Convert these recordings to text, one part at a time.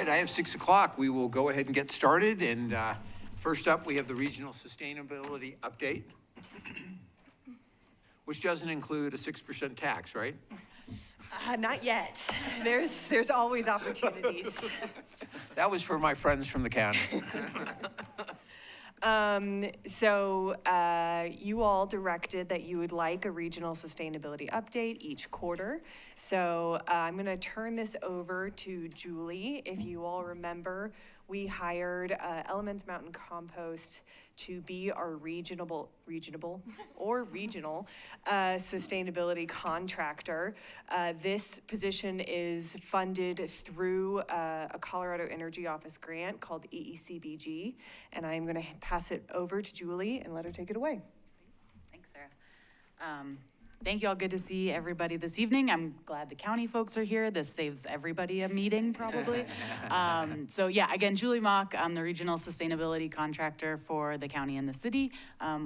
right, I have 6 o'clock. We will go ahead and get started. And first up, we have the Regional Sustainability Update, which doesn't include a 6% tax, right? Not yet. There's always opportunities. That was for my friends from the county. So you all directed that you would like a regional sustainability update each quarter. So I'm going to turn this over to Julie. If you all remember, we hired Elements Mountain Compost to be our regional sustainability contractor. This position is funded through a Colorado Energy Office grant called EECBG, and I'm going to pass it over to Julie and let her take it away. Thanks, Sarah. Thank you all. Good to see everybody this evening. I'm glad the county folks are here. This saves everybody a meeting, probably. So yeah, again, Julie Mock, I'm the regional sustainability contractor for the county and the city.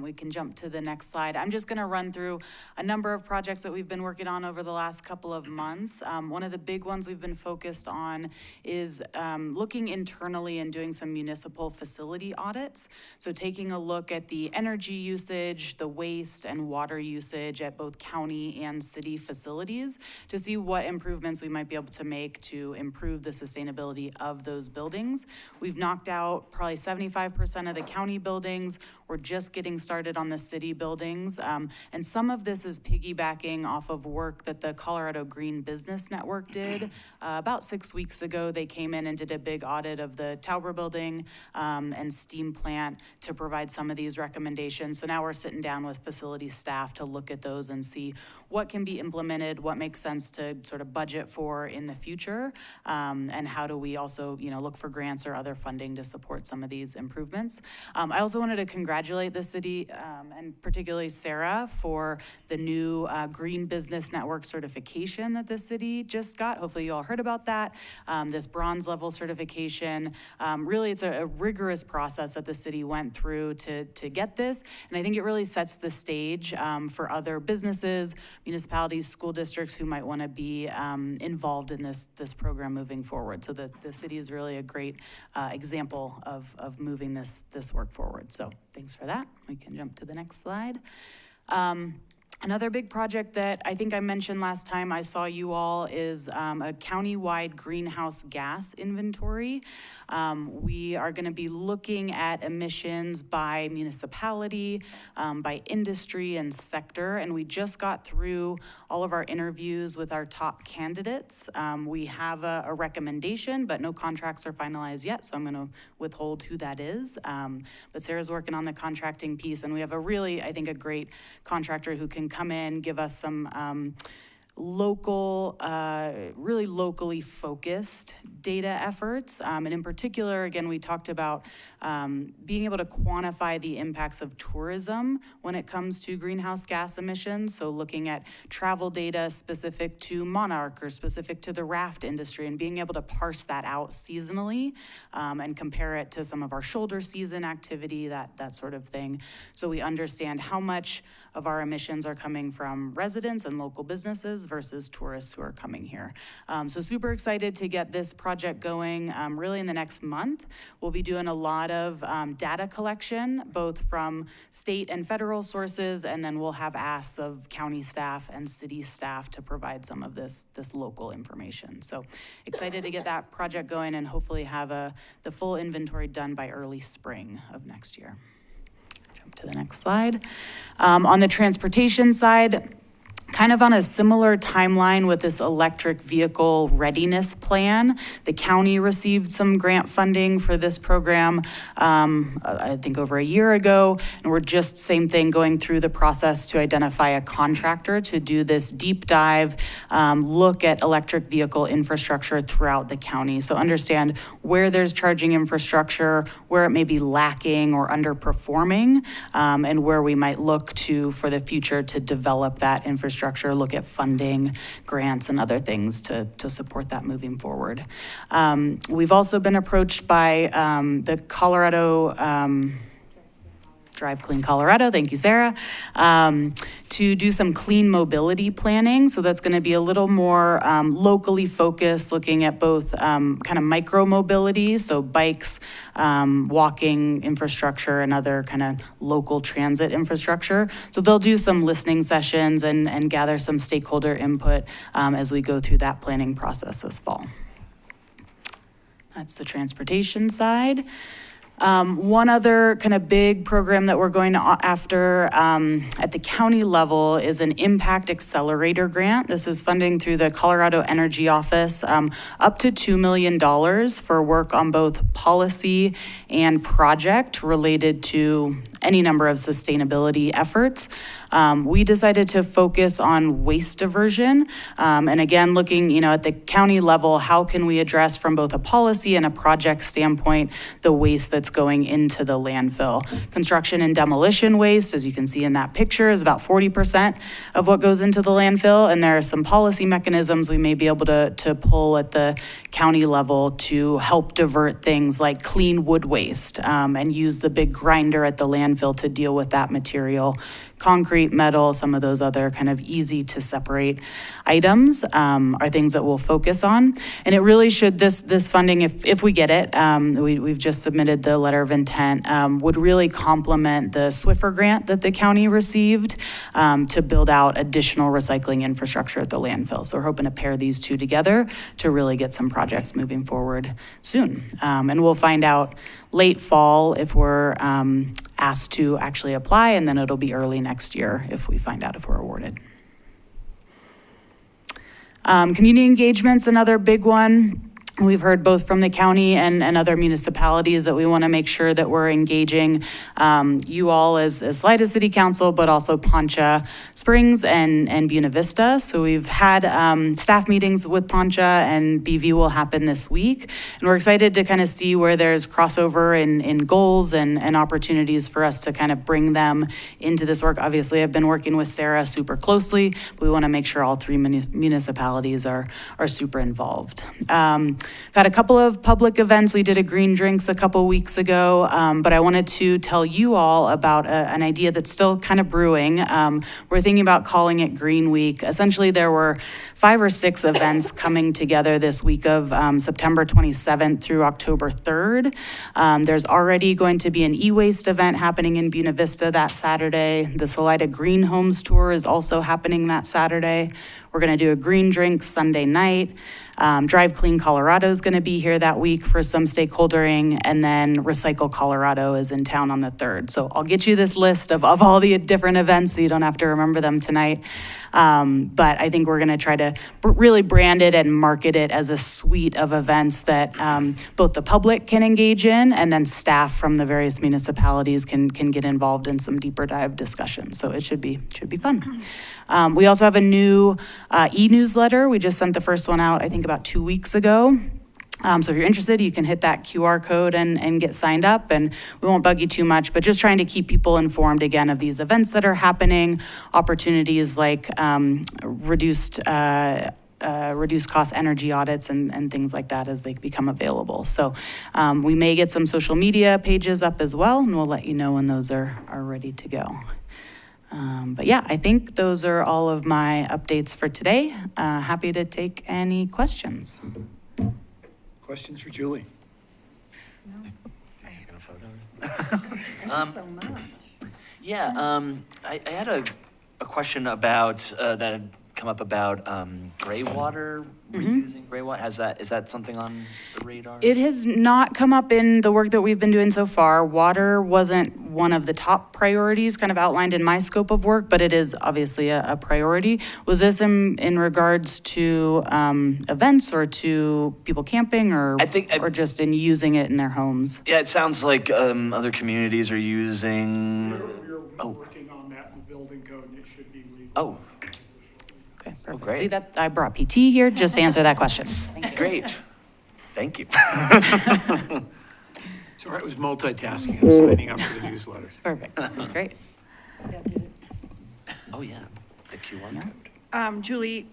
We can jump to the next slide. I'm just gonna run through a number of projects that we've been working on over the last couple of months. One of the big ones we've been focused on is looking internally and doing some municipal facility audits. So taking a look at the energy usage, the waste and water usage at both county and city facilities to see what improvements we might be able to make to improve the sustainability of those buildings. We've knocked out probably 75% of the county buildings. We're just getting started on the city buildings. And some of this is piggybacking off of work that the Colorado Green Business Network did. About 6 weeks ago, they came in and did a big audit of the Tauber building and steam plant to provide some of these recommendations. So now we're sitting down with facility staff to look at those and see what can be implemented, what makes sense to sort of budget for in the future, and how do we also, look for grants or other funding to support some of these improvements. I also wanted to congratulate the city and particularly Sarah for the new Green Business Network certification that the city just got. Hopefully you all heard about that. This bronze level certification. Really, it's a rigorous process that the city went through to get this, and I think it really sets the stage for other businesses, municipalities, school districts who might want to be involved in this program moving forward. So the city is really a great example of moving this work forward. So thanks for that. We can jump to the next slide. Another big project that I think I mentioned last time I saw you all is a county-wide greenhouse gas inventory. We are going to be looking at emissions by municipality, by industry and sector, and we just got through all of our interviews with our top candidates. We have a recommendation, but no contracts are finalized yet, so I'm going to withhold who that is. But Sarah's working on the contracting piece, and we have a great contractor who can come in, give us some really locally focused data efforts. And in particular, again, we talked about being able to quantify the impacts of tourism when it comes to greenhouse gas emissions. So looking at travel data specific to Monarch or specific to the raft industry and being able to parse that out seasonally and compare it to some of our shoulder season activity, that sort of thing. So we understand how much of our emissions are coming from residents and local businesses versus tourists who are coming here. So super excited to get this project going really in the next month. We'll be doing a lot of data collection, both from state and federal sources, and then we'll have asks of county staff and city staff to provide some of this local information. So excited to get that project going and hopefully have the full inventory done by early spring of next year. Jump to the next slide. On the transportation side, kind of on a similar timeline with this electric vehicle readiness plan. The county received some grant funding for this program, I think over a year ago, and we're just, same thing, going through the process to identify a contractor to do this deep dive, look at electric vehicle infrastructure throughout the county. So understand where there's charging infrastructure, where it may be lacking or underperforming, and where we might look to for the future to develop that infrastructure, look at funding, grants, and other things to support that moving forward. We've also been approached by the Colorado Drive Clean Colorado, thank you, Sarah, to do some clean mobility planning. So that's going to be a little more locally focused, looking at both kind of micro mobility, so bikes, walking infrastructure, and other kind of local transit infrastructure. So they'll do some listening sessions and gather some stakeholder input as we go through that planning process this fall. That's the transportation side. One other kind of big program that we're going after at the county level is an Impact Accelerator Grant. This is funding through the Colorado Energy Office, up to $2 million for work on both policy and project related to any number of sustainability efforts. We decided to focus on waste diversion. And again, looking, at the county level, how can we address from both a policy and a project standpoint the waste that's going into the landfill? Construction and demolition waste, as you can see in that picture, is about 40% of what goes into the landfill. And there are some policy mechanisms we may be able to pull at the county level to help divert things like clean wood waste and use the big grinder at the landfill to deal with that material. Concrete, metal, some of those other kind of easy to separate items are things that we'll focus on. And it really should, this funding, if we get it, we've just submitted the letter of intent, would really complement the Swiffer grant that the county received to build out additional recycling infrastructure at the landfill. So we're hoping to pair these two together to really get some projects moving forward soon. And we'll find out late fall if we're asked to actually apply, and then it'll be early next year if we find out if we're awarded. Community engagement's another big one. We've heard both from the county and other municipalities that we want to make sure that we're engaging you all as Salida City Council, but also Poncha Springs and Buena Vista. So we've had staff meetings with Poncha, and BV will happen this week. And we're excited to kind of see where there's crossover in goals and opportunities for us to kind of bring them into this work. Obviously, I've been working with Sarah super closely, but we want to make sure all three municipalities are super involved. We've had a couple of public events. We did a green drinks a couple weeks ago, but I wanted to tell you all about an idea that's still kind of brewing. We're thinking about calling it Green Week. Essentially, there were 5 or 6 events coming together this week of September 27th through October 3rd. There's already going to be an e-waste event happening in Buena Vista that Saturday. The Salida Green Homes Tour is also happening that Saturday. We're going to do a green drink Sunday night. Drive Clean Colorado is going to be here that week for some stakeholdering, and then Recycle Colorado is in town on the 3rd. So I'll get you this list of all the different events so you don't have to remember them tonight. But I think we're going to try to really brand it and market it as a suite of events that both the public can engage in, and then staff from the various municipalities can get involved in some deeper dive discussions. So it should be fun. We also have a new e-newsletter. We just sent the first one out, I think, about 2 weeks ago. So if you're interested, you can hit that QR code and get signed up, and we won't bug you too much, but just trying to keep people informed again of these events that are happening, opportunities like reduced cost energy audits and things like that as they become available. So we may get some social media pages up as well, and we'll let you know when those are ready to go. But yeah, I think those are all of my updates for today. Happy to take any questions. Questions for Julie? Thank you so much. Yeah, I had a question about that had come up about gray water, reusing gray water. Is that something on the radar? It has not come up in the work that we've been doing so far. Water wasn't one of the top priorities kind of outlined in my scope of work, but it is obviously a priority. Was this in regards to events or to people camping, or or just in using it in their homes? Yeah, it sounds like other communities are using. We're working on that in the building code, and it should be legal. Oh. Okay, perfect. Oh, great. See that I brought PT here just to answer that question. Thank you. Great. Thank you. Sorry, I was multitasking. I'm signing up for the newsletter. Perfect. That's great. Oh, yeah, the QR code. Julie,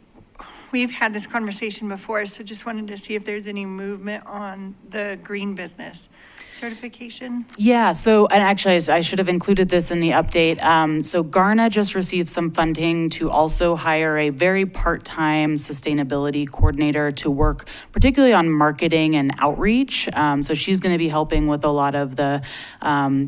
we've had this conversation before, so just wanted to see if there's any movement on the green business. certification? Yeah, so, and actually, I should have included this in the update. So Garna just received some funding to also hire a very part-time sustainability coordinator to work particularly on marketing and outreach. So she's going to be helping with a lot of the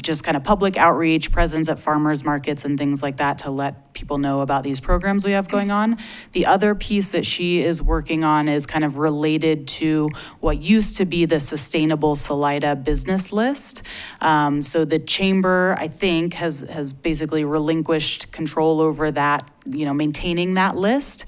just kind of public outreach, presence at farmers markets and things like that to let people know about these programs we have going on. The other piece that she is working on is kind of related to what used to be the Sustainable Salida business list. So the chamber, I think, has basically relinquished control over that, maintaining that list.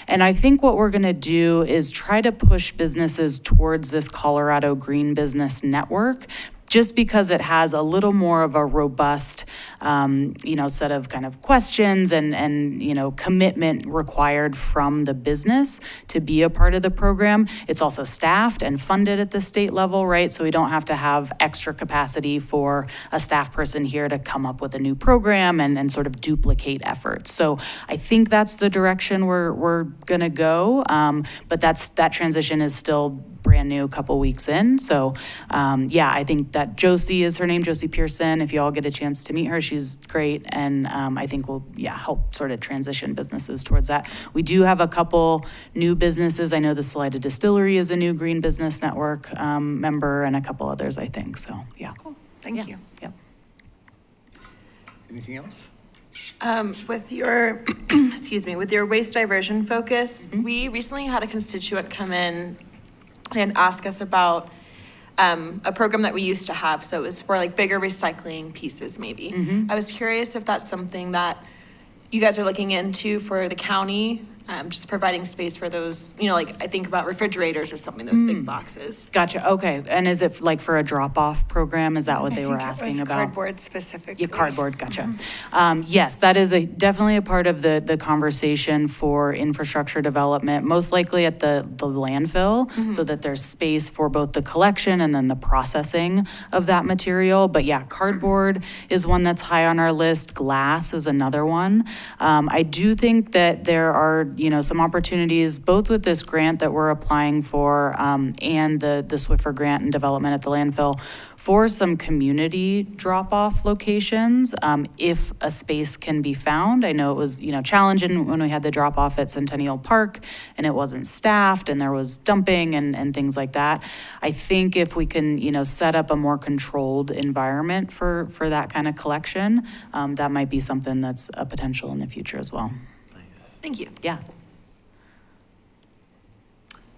And I think what we're gonna do is try to push businesses towards this Colorado Green Business Network, just because it has a little more of a robust, set of kind of questions and commitment required from the business to be a part of the program. It's also staffed and funded at the state level, right? So we don't have to have extra capacity for a staff person here to come up with a new program and sort of duplicate efforts. So I think that's the direction we're gonna go, but that transition is still brand new, a couple weeks in. So I think that Josie is her name, Josie Pearson. If you all get a chance to meet her, she's great. And I think will help sort of transition businesses towards that. We do have a couple new businesses. I know the Salida Distillery is a new Green Business Network member and a couple others, I think. So, yeah. Cool, thank you. Yep. Anything else? With your, with your waste diversion focus, we recently had a constituent come in and ask us about a program that we used to have. So it was for like bigger recycling pieces, maybe. I was curious if that's something that you guys are looking into for the county, just providing space for those, like I think about refrigerators or something, those big boxes. Gotcha. Okay. And is it like for a drop-off program? Is that what they were asking about? Cardboard specifically. Yeah, cardboard, gotcha. Yes, that is definitely a part of the conversation for infrastructure development, most likely at the landfill, so that there's space for both the collection and then the processing of that material. But yeah, cardboard is one that's high on our list. Glass is another one. I do think that there are, some opportunities both with this grant that we're applying for and the Swiffer grant and development at the landfill for some community drop-off locations, if a space can be found. I know it was, challenging when we had the drop-off at Centennial Park and it wasn't staffed and there was dumping and things like that. I think if we can, set up a more controlled environment for that kind of collection, that might be something that's a potential in the future as well. Thank you. Yeah,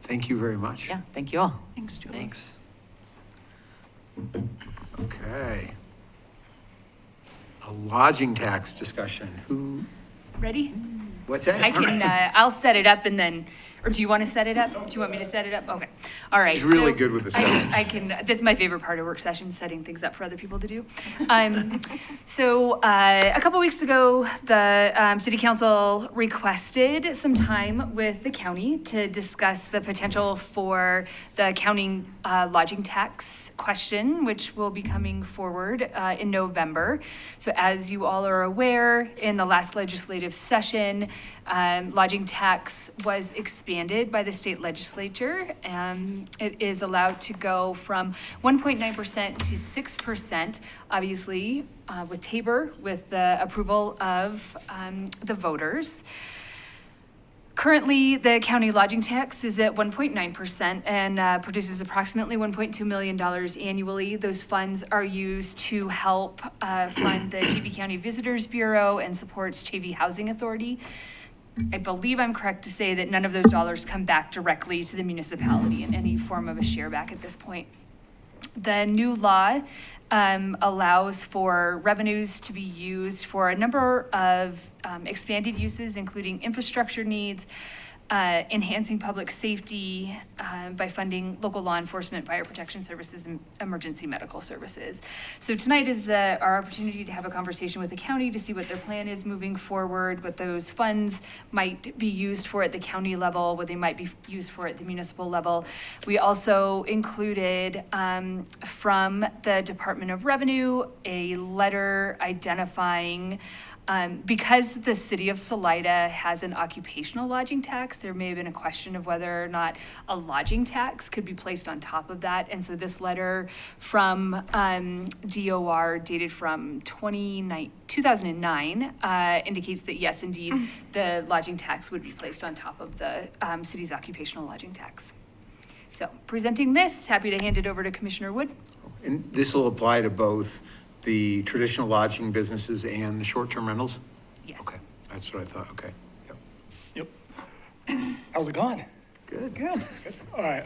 Thank you very much. yeah, thank you all. Thanks, Julie. Thanks. Okay. A lodging tax discussion. Ready? What's that? I can, I'll set it up and then, or do you want to set it up? Do you want me to set it up? Okay. All right. She's really so good with the I settings. can, this is my favorite part of work sessions, setting things up for other people to do. So a couple weeks ago, the city council requested some time with the county to discuss the potential for the county lodging tax question, which will be coming forward in November. So as you all are aware, in the last legislative session, lodging tax was expanded by the state legislature. It is allowed to go from 1.9% to 6%, obviously, with Tabor, with the approval of the voters. Currently, the county lodging tax is at 1.9% and produces approximately $1.2 million annually. Those funds are used to help fund the Chavey County Visitors Bureau and supports Chavey Housing Authority. I believe I'm correct to say that none of those dollars come back directly to the municipality in any form of a share back at this point. The new law allows for revenues to be used for a number of expanded uses, including infrastructure needs, enhancing public safety by funding local law enforcement, fire protection services, and emergency medical services. So tonight is our opportunity to have a conversation with the county to see what their plan is moving forward, what those funds might be used for at the county level, what they might be used for at the municipal level. We also included from the Department of Revenue a letter identifying Because the city of Salida has an occupational lodging tax, there may have been a question of whether or not a lodging tax could be placed on top of that. And so this letter from DOR dated from 2009 indicates that yes, indeed, the lodging tax would be placed on top of the city's occupational lodging tax. So presenting this, happy to hand it over to Commissioner Wood. And this will apply to both the traditional lodging businesses and the short-term rentals? Yes. Okay, that's what I thought, okay. Yep. Yep. How's it going? Good. Good.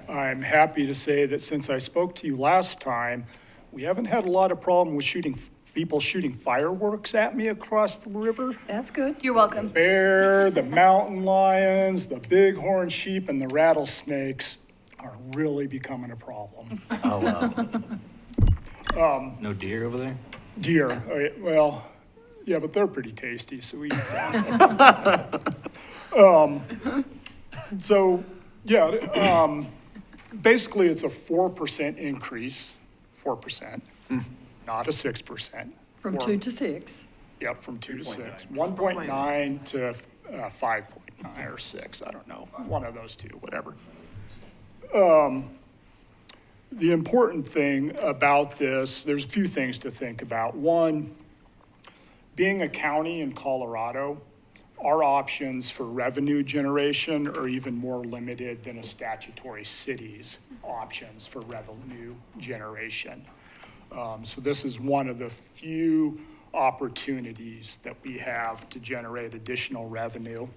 I'm happy to say that since I spoke to you last time, we haven't had a lot of problem with people shooting fireworks at me across the river. That's good. You're welcome. Bear, the mountain lions, the bighorn sheep, and the rattlesnakes are really becoming a problem. Oh, wow. No deer over there? Deer, well, yeah, but they're pretty tasty, so we eat them. So, yeah, basically it's a 4% increase, 4%, not a 6%. From 2 to 6. Yep, from 2 to 6. 1.9 to 5.9 or 6, I don't know, one of those two, whatever. The important thing about this, there's a few things to think about. One, being a county in Colorado, our options for revenue generation are even more limited than a statutory city's options for revenue generation. So this is one of the few opportunities that we have to generate additional revenue.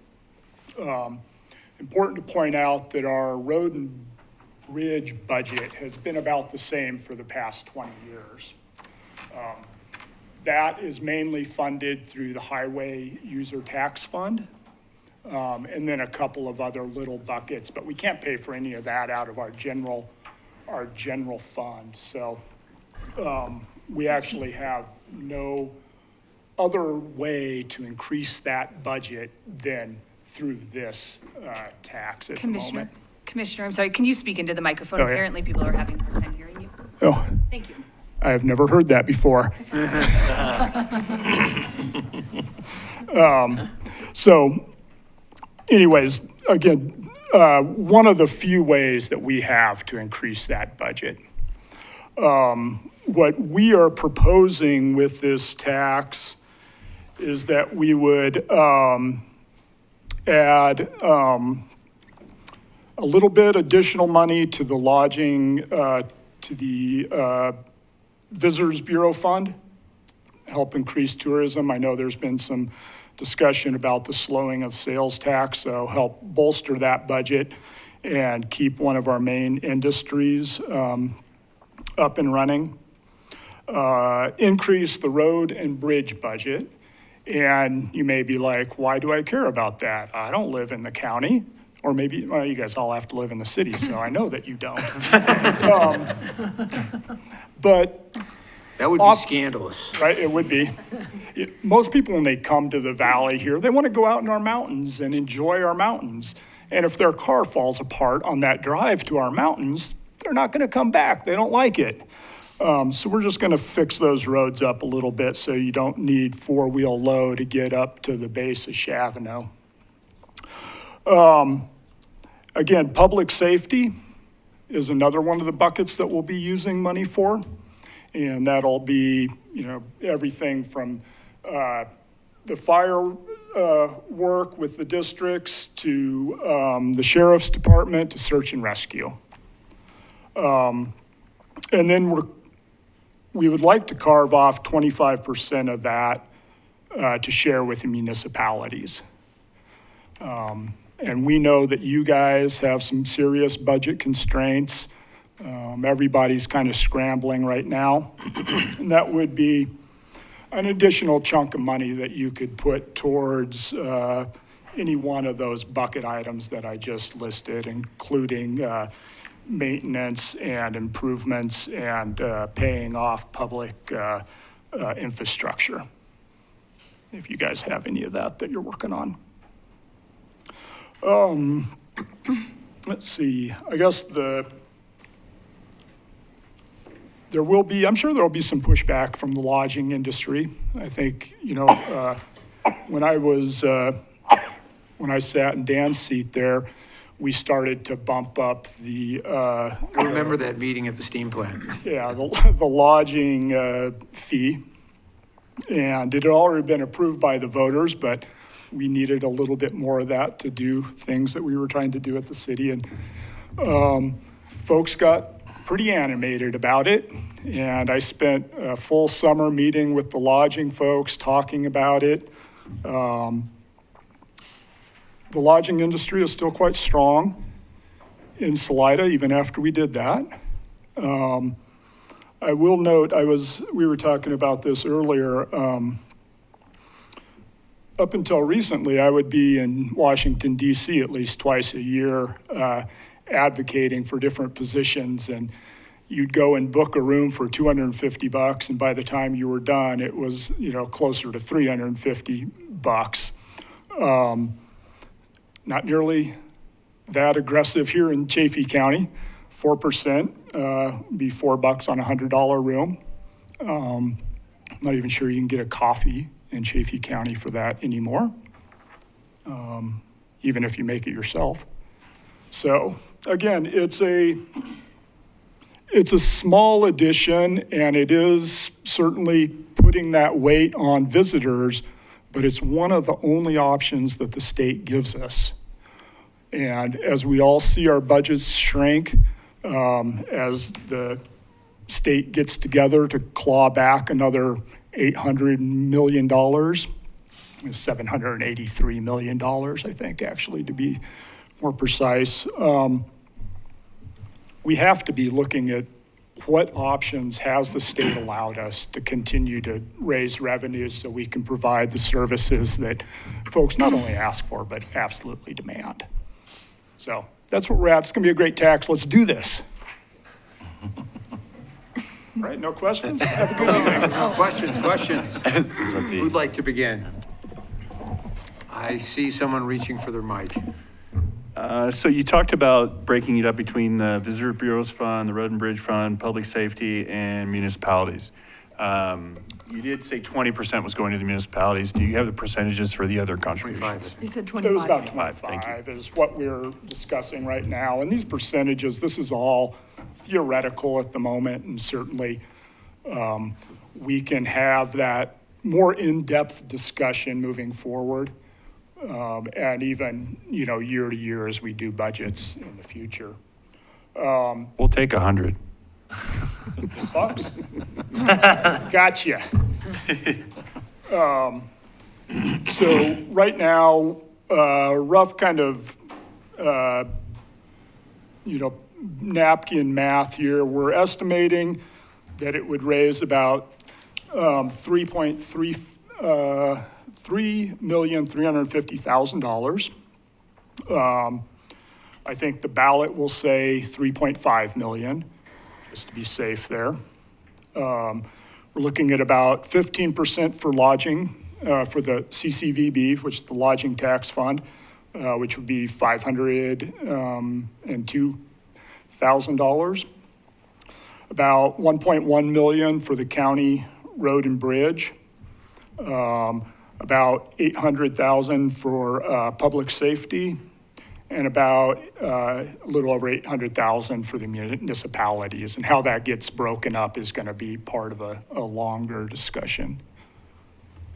Important to point out that our road and bridge budget has been about the same for the past 20 years. That is mainly funded through the Highway User Tax Fund, and then a couple of other little buckets, but we can't pay for any of that out of our general fund. So we actually have no other way to increase that budget than through this tax at the moment. Commissioner, I'm sorry, can you speak into the microphone? Oh, yeah. Apparently people are having a hard time hearing you. Oh, Thank you. I have never heard that before. So anyways, again, one of the few ways that we have to increase that budget. What we are proposing with this tax is that we would add a little bit additional money to the lodging, to the Visitors Bureau Fund, help increase tourism. I know there's been some discussion about the slowing of sales tax, so help bolster that budget and keep one of our main industries up and running. Increase the road and bridge budget. And you may be like, why do I care about that? I don't live in the county. Or maybe, well, you guys all have to live in the city, so I know that you don't. But. That would be scandalous. Right, it would be. Most people, when they come to the valley here, they want to go out in our mountains and enjoy our mountains. And if their car falls apart on that drive to our mountains, they're not going to come back. They don't like it. So we're just going to fix those roads up a little bit so you don't need four-wheel low to get up to the base of Chavano. Again, public safety is another one of the buckets that we'll be using money for. And that'll be, everything from the fire work with the districts to the sheriff's department to search and rescue. And then we would like to carve off 25% of that to share with the municipalities. And we know that you guys have some serious budget constraints. Everybody's kind of scrambling right now. And that would be an additional chunk of money that you could put towards any one of those bucket items that I just listed, including maintenance and improvements and paying off public infrastructure, if you guys have any of that you're working on. Let's see, I guess I'm sure there'll be some pushback from the lodging industry. I think, when I sat in Dan's seat there, we started to bump up the, I remember that meeting at the steam plant. yeah, the lodging fee. And it had already been approved by the voters, but we needed a little bit more of that to do things that we were trying to do at the city. And folks got pretty animated about it. And I spent a full summer meeting with the lodging folks, talking about it. The lodging industry is still quite strong in Salida, even after we did that. I will note, we were talking about this earlier. Up until recently, I would be in Washington DC at least twice a year, advocating for different positions, and you'd go and book a room for $250, and by the time you were done, it was, closer to $350. Not nearly that aggressive here in Chaffee County. 4%, be $4 on a $100 room. Not even sure you can get a coffee in Chaffee County for that anymore, even if you make it yourself. So again, it's a small addition, and it is certainly putting that weight on visitors, but it's one of the only options that the state gives us. And as we all see our budgets shrink, as the state gets together to claw back another $800 million, $783 million, I think, actually, to be more precise. We have to be looking at what options has the state allowed us to continue to raise revenues so we can provide the services that folks not only ask for, but absolutely demand. So that's what we're at. It's going to be a great tax. Let's do this. Right, no questions? Have a good evening. Questions? Who'd like to begin? I see someone reaching for their mic. So you talked about breaking it up between the Visitor Bureau's Fund, the Road and Bridge Fund, Public Safety, and municipalities. You did say 20% was going to the municipalities. Do you have the percentages for the other contributions? 25. He said It was 25. about 25, thank 25 is what we're discussing right now. And these percentages, this is all theoretical at the moment, and certainly we can have that more in-depth discussion moving forward. And even, year to year as we do budgets in the future. We'll take 100. Bucks? Gotcha. So right now, rough kind of, napkin math here, we're estimating that it would raise about $3,350,000. I think the ballot will say 3.5 million, just to be safe there. We're looking at about 15% for lodging, for the CCVB, which is the Lodging Tax Fund, which would be $502,000. About 1.1 million for the county road and bridge. About 800,000 for public safety, and about a little over 800,000 for the municipalities. And how that gets broken up is going to be part of a longer discussion.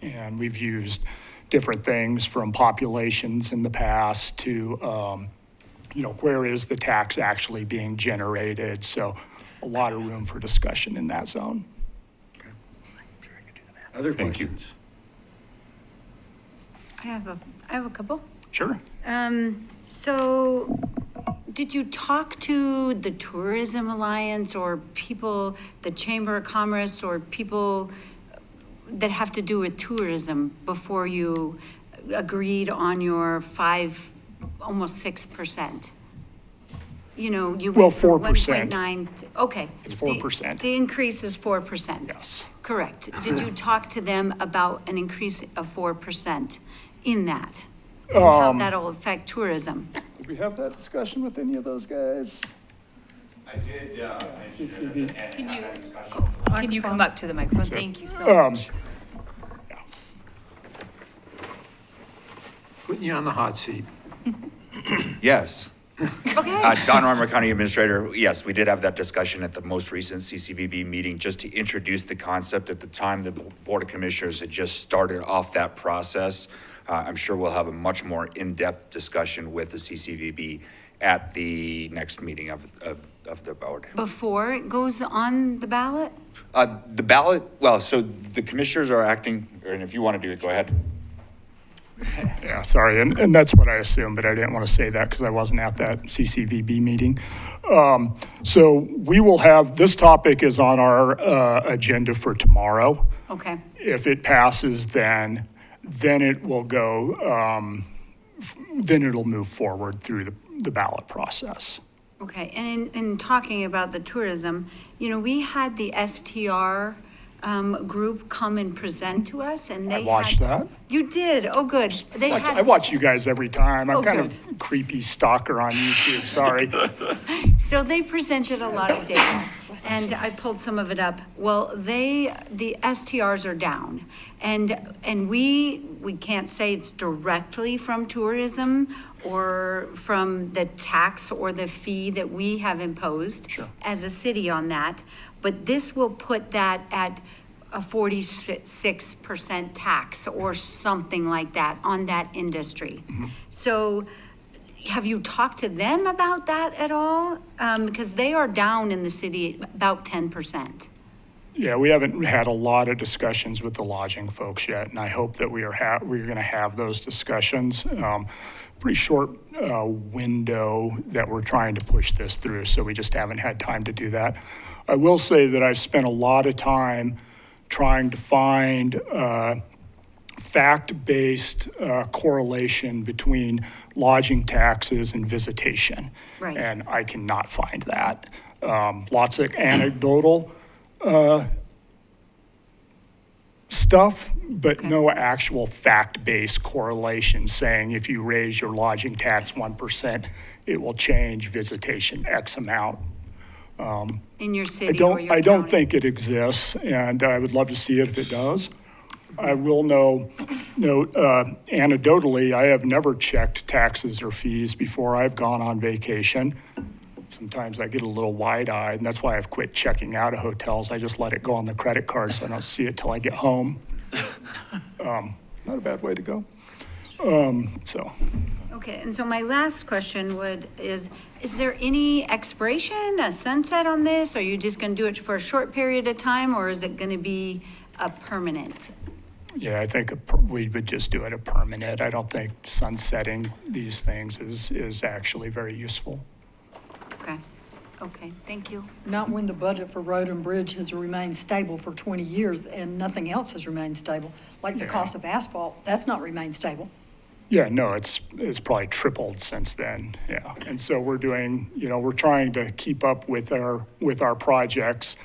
And we've used different things from populations in the past to, where is the tax actually being generated? So a lot of room for discussion in that zone. Other Thank you. questions? I have a couple. Sure. So did you talk to the Tourism Alliance or people, the Chamber of Commerce, or people that have to do with tourism before you agreed on your almost 6%? You Well, went from 4%. 1.9 okay. It's 4%. The increase is 4%. Yes. Correct. Did you talk to them about an increase of 4% in that? And how that'll affect tourism? Did we have that discussion with any of those guys? I did, CCV. Can you come up to the microphone? Thank you so Um, much. Putting you on the hot seat. Yes. Okay. Don Armour, County Administrator, yes, we did have that discussion at the most recent CCVB meeting, just to introduce the concept. At the time, the Board of Commissioners had just started off that process. I'm sure we'll have a much more in-depth discussion with the CCVB at the next meeting of the board. Before it goes on the ballot? The ballot, well, so the commissioners are acting, and if you want to do it, go ahead. Yeah, sorry, and that's what I assumed, but I didn't want to say that because I wasn't at that CCVB meeting. So we will have, this topic is on our agenda for tomorrow. Okay. If it passes, then it will go, then it'll move forward through the ballot process. Okay, and in talking about the tourism, we had the STR group come and present to us, and they I watched that. You did? Oh, good. They I had, watch you guys every time. I'm Oh, kind of a creepy stalker on YouTube, sorry. so they presented a lot of data, and I pulled some of it up. Well, the STRs are down, and we can't say it's directly from tourism or from the tax or the fee that we have imposed as a city on that, but this will put that at a 46% tax or something like that on that industry. So have you talked to them about that at all? Because they are down in the city about 10%. Yeah, we haven't had a lot of discussions with the lodging folks yet, and I hope that we're going to have those discussions. Pretty short window that we're trying to push this through, so we just haven't had time to do that. I will say that I've spent a lot of time trying to find fact-based correlation between lodging taxes and visitation. Right. And I cannot find that. Lots of anecdotal stuff, but no actual fact-based correlation saying if you raise your lodging tax 1%, it will change visitation X amount. In your city or your I don't county? think it exists, and I would love to see it if it does. I will note anecdotally, I have never checked taxes or fees before I've gone on vacation. Sometimes I get a little wide-eyed, and that's why I've quit checking out of hotels. I just let it go on the credit card so I don't see it till I get home. Not a bad way to go. So. Okay, and so my last question is there any expiration, a sunset on this? Are you just going to do it for a short period of time, or is it going to be a permanent? Yeah, I think we would just do it a permanent. I don't think sunsetting these things is actually very useful. Okay, thank you. Not when the budget for road and bridge has remained stable for 20 years and nothing else has remained stable. Like the cost of asphalt, that's not remained stable. Yeah, no, it's probably tripled since then, yeah. And so we're doing, we're trying to keep up with our projects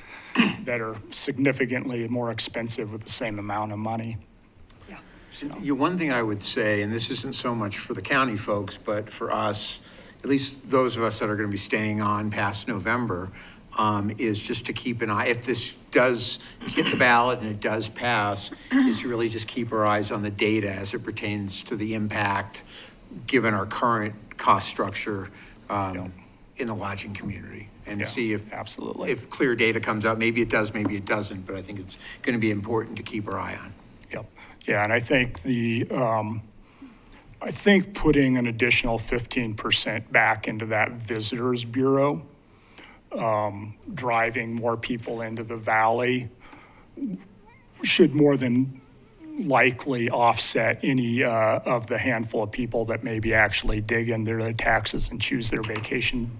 that are significantly more expensive with the same amount of money. Yeah, one thing I would say, and this isn't so much for the county folks, but for us, at least those of us that are going to be staying on past November, is just to keep an eye, if this does hit the ballot and it does pass, is to really just keep our eyes on the data as it pertains to the impact, given our current cost structure in the lodging community. And see if absolutely, if clear data comes out, maybe it does, maybe it doesn't, but I think it's going to be important to keep our eye on. Yep. Yeah, and I think putting an additional 15% back into that visitors bureau, driving more people into the valley, should more than likely offset any of the handful of people that maybe actually dig in their taxes and choose their vacation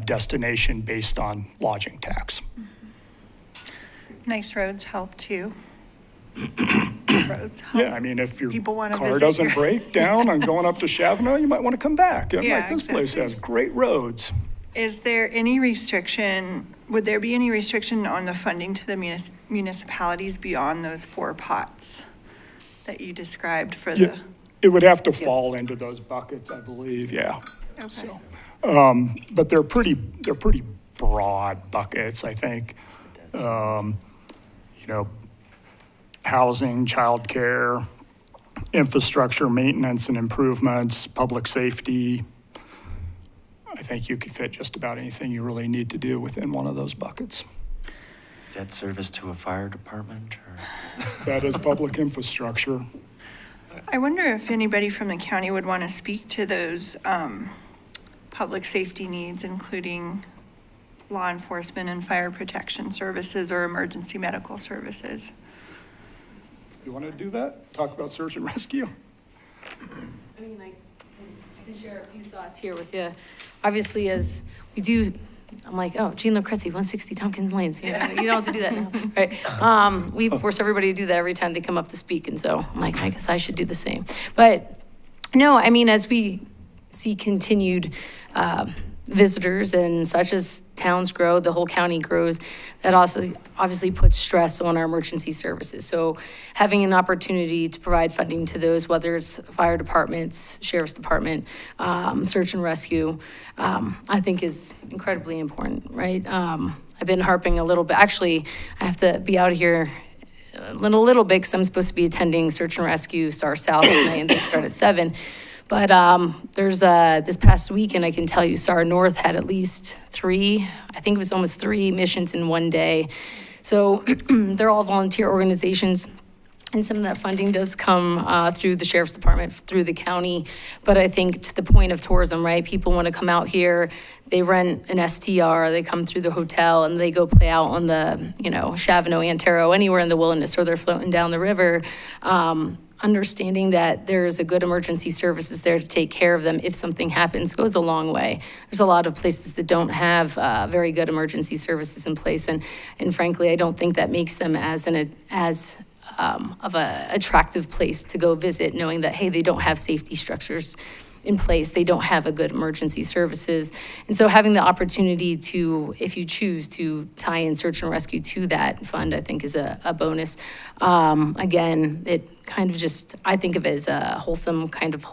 destination based on lodging tax. Nice roads help too. Roads help. Yeah, I mean, if your People wanna car visit doesn't your- break down on going up to Chavano, you might want to come back. I'm Yeah, like, this place exactly. has great roads. Is there any restriction, would there be any restriction on the funding to the municipalities beyond those 4 pots that you described for Yeah, the? it would have to fall into those buckets, I believe, yeah. Okay. So, but they're pretty broad buckets, I think. Housing, childcare, infrastructure maintenance and improvements, public safety. I think you could fit just about anything you really need to do within one of those buckets. Debt service to a fire department or? That is public infrastructure. I wonder if anybody from the county would want to speak to those public safety needs, including law enforcement and fire protection services or emergency medical services. You want to do that? Talk about search and rescue? I mean, I can share a few thoughts here with you. Obviously, as we do, I'm like, oh, Jean Lucrezi, 160 Tompkins Lanes, you don't have to do that now, right? We force everybody to do that every time they come up to speak, and so I'm like, I guess I should do the same. But no, I mean, as we see continued visitors and such as towns grow, the whole county grows, that also obviously puts stress on our emergency services. So having an opportunity to provide funding to those, whether it's fire departments, sheriff's department, search and rescue, I think is incredibly important, right? I've been harping a little bit. Actually, I have to be out of here a little bit because I'm supposed to be attending search and rescue STAR South tonight, and they start at 7. But there's this past weekend, I can tell you, SAR North had at least 3, I think it was almost 3 missions in one day. So they're all volunteer organizations, and some of that funding does come through the sheriff's department, through the county. But I think to the point of tourism, right? People want to come out here, they rent an STR, they come through the hotel, and they go play out on the, Chavano, Antero, anywhere in the wilderness, or they're floating down the river. Understanding that there's a good emergency services there to take care of them if something happens goes a long way. There's a lot of places that don't have very good emergency services in place, and frankly, I don't think that makes them as of a attractive place to go visit, knowing that, hey, they don't have safety structures in place, they don't have a good emergency services. And so having the opportunity to, if you choose to tie in search and rescue to that fund, I think is a bonus. Again, it kind of just, I think of it as a wholesome kind of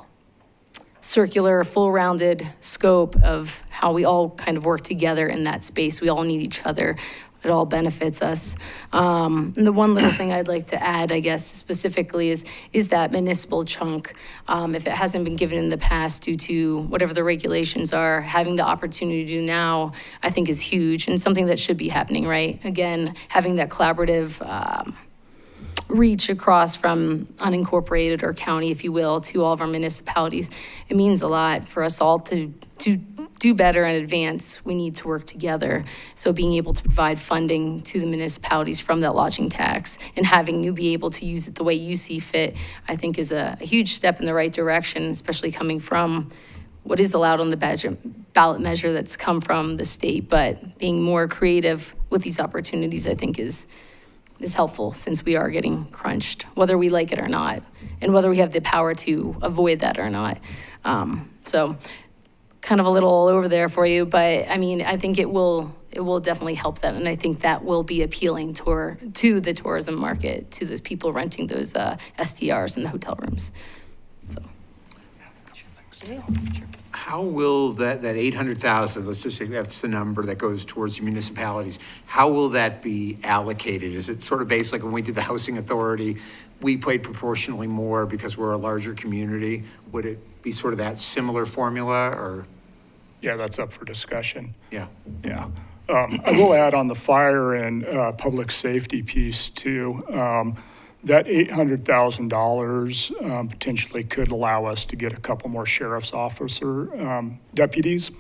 circular, full-rounded scope of how we all kind of work together in that space. We all need each other. It all benefits us. And the one little thing I'd like to add, I guess, specifically is that municipal chunk. If it hasn't been given in the past due to whatever the regulations are, having the opportunity to do now, I think is huge and something that should be happening, right? Again, having that collaborative reach across from unincorporated or county, if you will, to all of our municipalities. It means a lot for us all to do better and advance. We need to work together. So being able to provide funding to the municipalities from that lodging tax and having you be able to use it the way you see fit, I think is a huge step in the right direction, especially coming from what is allowed on the ballot measure that's come from the state. But being more creative with these opportunities, I think is helpful, since we are getting crunched, whether we like it or not, and whether we have the power to avoid that or not. So kind of a little all over there for you, but I mean, I think it will definitely help that, and I think that will be appealing to the tourism market, to those people renting those STRs in the hotel rooms. So. How will that 800,000, let's just say that's the number that goes towards municipalities, how will that be allocated? Is it sort of based like when we did the housing authority, we paid proportionally more because we're a larger community? Would it be sort of that similar formula, or? Yeah, that's up for discussion. Yeah. Yeah. I will add on the fire and public safety piece too. That $800,000 potentially could allow us to get a couple more sheriff's officer deputies,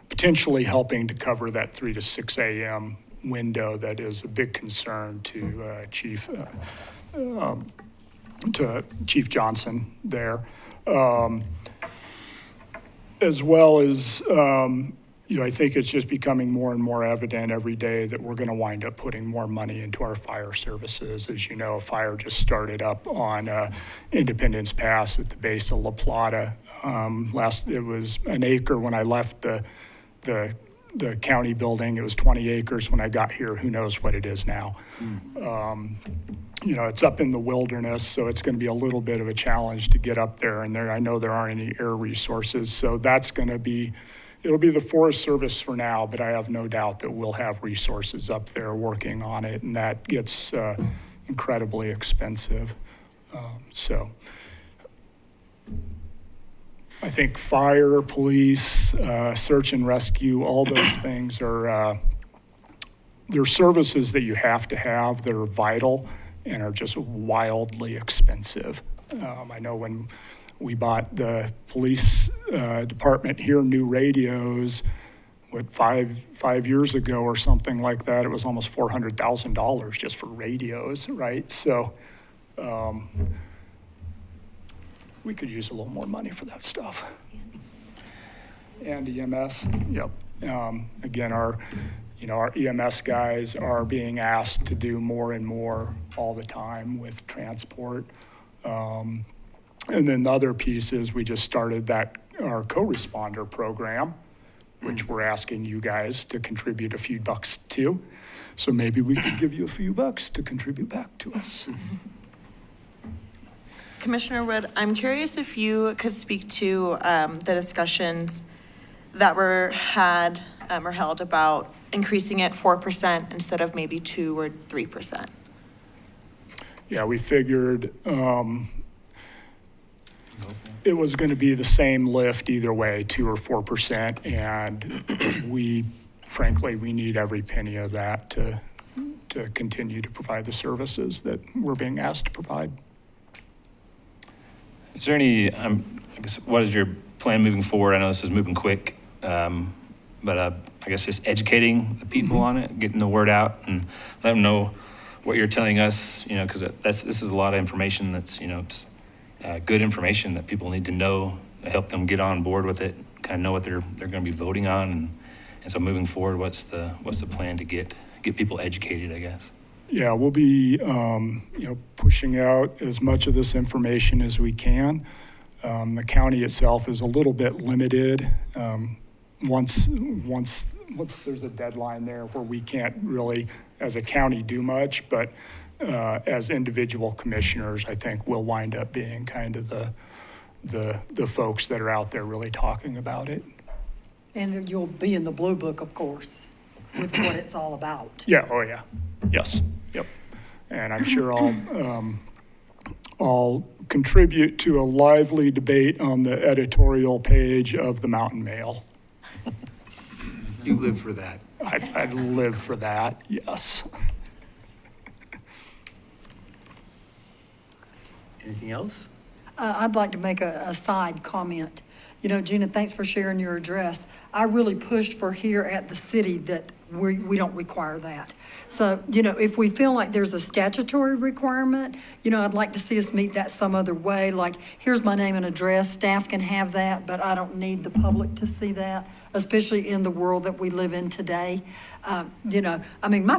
potentially helping to cover that 3 to 6 a.m. window that is a big concern to Chief Johnson there, as well as. I think it's just becoming more and more evident every day that we're going to wind up putting more money into our fire services. As you know, a fire just started up on Independence Pass at the base of La Plata. It was an acre when I left the county building. It was 20 acres when I got here. Who knows what it is now? It's up in the wilderness, so it's going to be a little bit of a challenge to get up there. And I know there aren't any air resources, so that's going to be. It'll be the Forest Service for now, but I have no doubt that we'll have resources up there working on it, and that gets incredibly expensive. So I think fire, police, search and rescue, all those things are, they're services that you have to have that are vital and are just wildly expensive. I know when we bought the police department here, new radios, what, five years ago or something like that, it was almost $400,000 just for radios, right? So we could use a little more money for that stuff. And EMS, yep. Again, our EMS guys are being asked to do more and more all the time with transport. And then the other piece is we just started our co-responder program, which we're asking you guys to contribute a few bucks to. So maybe we could give you a few bucks to contribute back to us. Commissioner Wood, I'm curious if you could speak to the discussions that were had or held about increasing it 4% instead of maybe 2 or 3%. Yeah, we figured it was going to be the same lift either way, 2 or 4%, and frankly, we need every penny of that to continue to provide the services that we're being asked to provide. Is there any, I guess, what is your plan moving forward? I know this is moving quick, but I guess just educating the people on it, getting the word out, and let them know what you're telling us, because this is a lot of information that's, it's good information that people need to know to help them get on board with it, kind of know what they're going to be voting on, and so moving forward, what's the plan to get people educated, I guess? Yeah, we'll be, pushing out as much of this information as we can. The county itself is a little bit limited. Once there's a deadline there where we can't really, as a county, do much, but as individual commissioners, I think we'll wind up being kind of the folks that are out there really talking about it. And you'll be in the Blue Book, of course, with what it's all about. Yeah, oh yeah, yes, yep. And I'm sure I'll contribute to a lively debate on the editorial page of the Mountain Mail. You live for that. I'd live for that, yes. Anything else? I'd like to make a side comment. Gina, thanks for sharing your address. I really pushed for here at the city that we don't require that. So, if we feel like there's a statutory requirement, I'd like to see us meet that some other way. Like, here's my name and address, staff can have that, but I don't need the public to see that, especially in the world that we live in today. My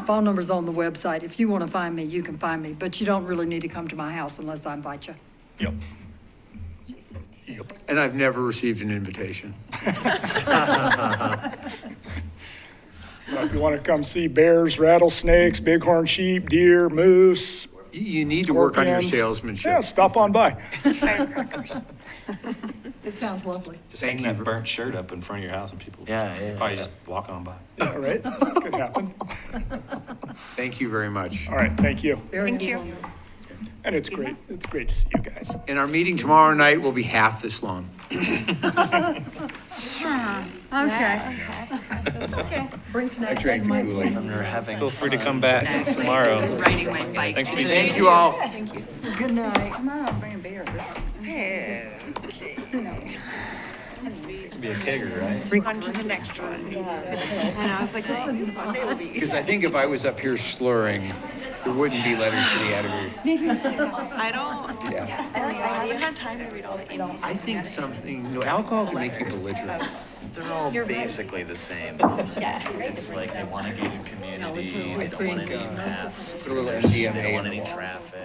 phone number's on the website. If you want to find me, you can find me, but you don't really need to come to my house unless I invite you. Yep. And I've never received an invitation. Well, if you want to come see bears, rattlesnakes, bighorn sheep, deer, moose. You need to work on your scorpions. salesmanship. Yeah, stop on by. Firecrackers. It sounds lovely. Just hang that burnt shirt up in front of your house and people probably just walk on by. All right, could happen. Thank you very much. All right, thank you. Thank you. And it's great to see you guys. And our meeting tomorrow night will be half this long. Okay. Okay. Bring I snacks. drank the Kool-Aid. Feel free to come back tomorrow. Riding my bike. Thanks for meeting. Thank you all. Good night. Come on, bring a beer. Be a kegger, right? On to the next one. And I was like, well, Monday will be. Because I think if I was up here slurring, there wouldn't be letters to the editor. I don't, Yeah. I haven't had time to read all the emails. I think alcohol can make you belligerent. They're all basically the same. It's like they want a gated community, they don't want any paths, Put a little they MDMA don't want in any the wall. traffic.